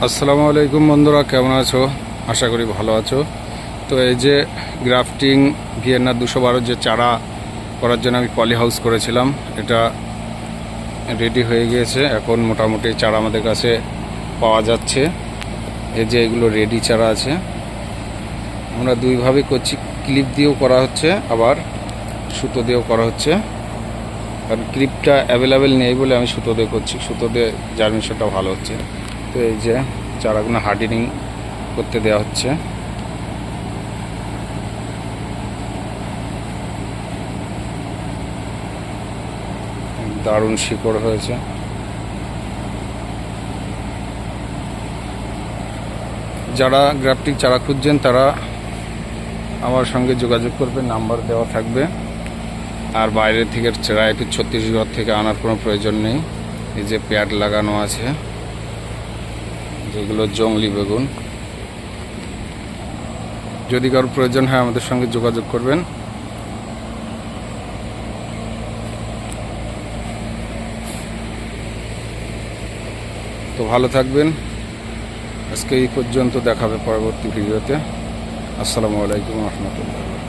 আসসালামু আলাইকুম বন্ধুরা, কেমন আছো? আশা করি ভালো আছো। তো এই যে গ্রাফটিং ভিয়েনার 212 যে চারা করার জন্য আমি পলি হাউস করেছিলাম, এটা রেডি হয়ে গিয়েছে। এখন মোটামুটি চারা আমাদের কাছে পাওয়া যাচ্ছে। এই যে এগুলো রেডি চারা আছে। আমরা দুইভাবে করছি, ক্লিপ দিয়েও করা হচ্ছে, আবার সুতো দিয়েও করা হচ্ছে। কারণ ক্লিপটা অ্যাভেলেবেল নেই বলে আমি সুতো দিয়ে করছি। সুতো দিয়ে জার্মিনেশনটা ভালো হচ্ছে। তো এই যে চারাগুলো হার্ডেনিং করতে দেওয়া হচ্ছে। দারুণ শিকড় হয়েছে। যারা গ্রাফটিং চারা খুঁজছেন তারা আমার সঙ্গে যোগাযোগ করবে, নাম্বার দেওয়া থাকবে। আর বাইরে থেকে চারা একটু ছত্তিশগড় থেকে আনার কোনো প্রয়োজন নেই। এই যে প্যাড লাগানো আছে, যেগুলো জংলি বেগুন। যদি কারো প্রয়োজন হয় আমাদের সঙ্গে যোগাযোগ করবেন। তো ভালো থাকবেন। আজকে এই পর্যন্ত, দেখাবে পরবর্তী ভিডিওতে। আসসালামু আলাইকুম রহমতুল্লাহ।